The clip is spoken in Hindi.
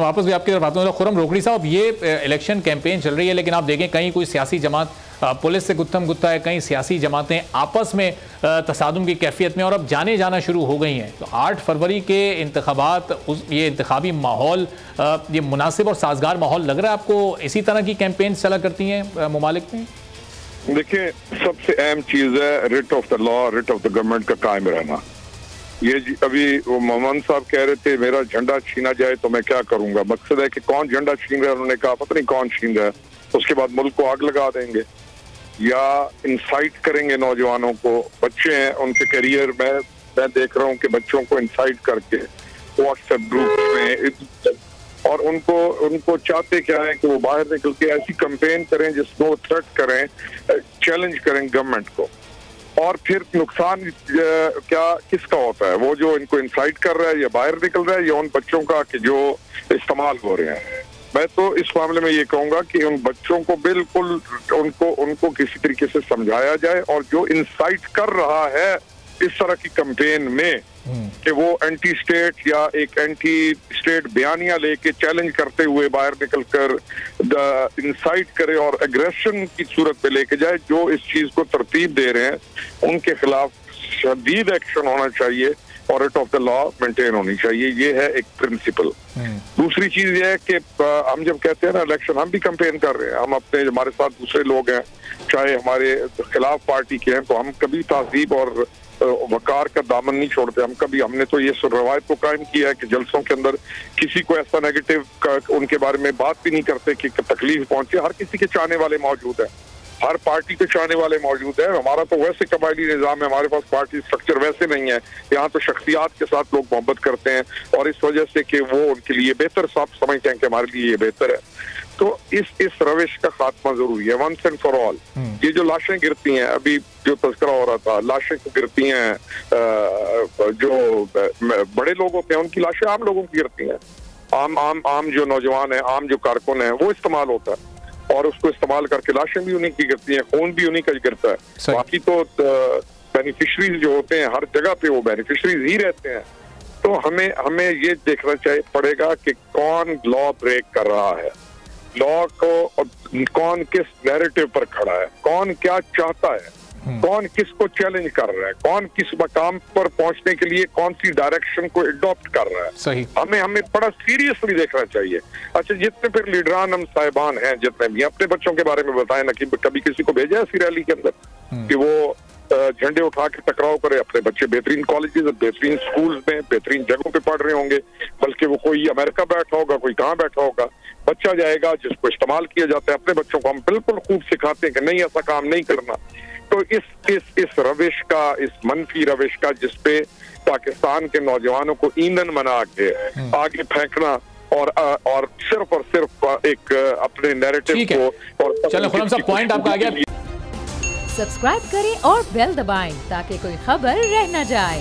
वापस भी आपकी तरफ आता हूं। खुर्रम रोकड़ी साहब, ये इलेक्शन कैंपेन चल रही है, लेकिन आप देखें कहीं कोई सियासी जमात पुलिस से गुत्थम गुत्ता है, कहीं सियासी जमातें आपस में तसादुम की कैफियत में और अब जाना शुरू हो गई हैं। तो 8 फरवरी के इंतखाबात, ये इंतखाबी माहौल, ये मुनासिब और साजगार माहौल लग रहा है आपको? इसी तरह की कैंपेन चला करती हैं मुमालिक में? देखिए, सबसे अहम चीज़ है writ of the law, writ of the government का कायम रहना। ये अभी वो मोहम्मद साहब कह रहे थे मेरा झंडा छीना जाए तो मैं क्या करूंगा। मकसद है कि कौन झंडा छीन रहा है, उन्होंने कहा पता नहीं कौन छीन रहा है, उसके बाद मुल्क को आग लगा देंगे या इंसाइट करेंगे नौजवानों को। बच्चे हैं, उनके करियर में मैं देख रहा हूँ कि बच्चों को इंसाइट करके व्हाट्सएप ग्रुप में और उनको चाहते क्या है कि वो बाहर निकल के ऐसी कैंपेन करें जिसको वो थ्रेट करें, चैलेंज करें गवर्नमेंट को। और फिर नुकसान क्या किसका होता है? वो जो इनको इंसाइट कर रहा है या बाहर निकल रहा है, या उन बच्चों का कि जो इस्तेमाल हो रहे हैं। मैं तो इस मामले में ये कहूंगा कि उन बच्चों को बिल्कुल उनको किसी तरीके से समझाया जाए, और जो इंसाइट कर रहा है इस तरह की कैंपेन में कि वो एंटी स्टेट या एक एंटी स्टेट बयानियां लेके चैलेंज करते हुए बाहर निकलकर इंसाइट करे और एग्रेशन की सूरत पे लेके जाए, जो इस चीज को तरतीब दे रहे हैं उनके खिलाफ शदीद एक्शन होना चाहिए और writ of the law maintain होनी चाहिए। ये है एक प्रिंसिपल। दूसरी चीज ये है कि हम जब कहते हैं ना इलेक्शन, हम भी कैंपेन कर रहे हैं, हम अपने हमारे साथ दूसरे लोग हैं चाहे हमारे खिलाफ पार्टी के हैं, तो हम कभी तहजीब और वकार का दामन नहीं छोड़ते। हमने तो ये रवायत को कायम किया है कि जलसों के अंदर किसी को ऐसा नेगेटिव उनके बारे में बात भी नहीं करते कि तकलीफ पहुंचे। हर किसी के चाहने वाले मौजूद है, हर पार्टी के चाहने वाले मौजूद है। हमारा तो वैसे कबायली निजाम है, हमारे पास पार्टी स्ट्रक्चर वैसे नहीं है। यहाँ तो शख्सियात के साथ लोग मोहब्बत करते हैं और इस वजह से कि वो उनके लिए बेहतर साफ समझते हैं कि हमारे लिए ये बेहतर है। तो इस रविश का खात्मा जरूरी है, वंस एंड फॉर ऑल। ये जो लाशें गिरती हैं, अभी जो तज़किरा हो रहा था, लाशें गिरती हैं, जो बड़े लोग होते हैं उनकी लाशें आम लोगों की गिरती हैं। आम जो नौजवान है, आम जो कारकुन है, वो इस्तेमाल होता है और उसको इस्तेमाल करके लाशें भी उन्हीं की गिरती हैं, खून भी उन्हीं का गिरता है। बाकी तो बेनिफिशरीज जो होते हैं हर जगह पे वो बेनिफिशरीज ही रहते हैं। तो हमें ये देखना पड़ेगा कि कौन लॉ ब्रेक कर रहा है, लॉ को कौन किस नैरेटिव पर खड़ा है, कौन क्या चाहता है, कौन किसको चैलेंज कर रहा है, कौन किस मकाम पर पहुंचने के लिए कौन सी डायरेक्शन को अडॉप्ट कर रहा है। सही। हमें बड़ा सीरियसली देखना चाहिए। अच्छा, जितने फिर लीडरान हम साहिबान हैं, जितने भी अपने बच्चों के बारे में बताएं ना कि कभी किसी को भेजा ऐसी रैली के अंदर कि वो झंडे उठा के टकराव करे। अपने बच्चे बेहतरीन कॉलेजेस, बेहतरीन स्कूल्स में, बेहतरीन जगहों पे पढ़ रहे होंगे, बल्कि वो कोई अमेरिका बैठा होगा, कोई कहाँ बैठा होगा। बच्चा जाएगा जिसको इस्तेमाल किया जाता है। अपने बच्चों को हम बिल्कुल खूब सिखाते हैं कि नहीं ऐसा काम नहीं करना। तो इस रविश का, इस मनफी रविश का जिसपे पाकिस्तान के नौजवानों को ईंधन बना के आगे फेंकना और सिर्फ एक अपने नैरेटिव को। और चलो खुर्रम साहब, पॉइंट आपका आ गया। सब्सक्राइब करें और बेल दबाएं ताकि कोई खबर रह न जाए।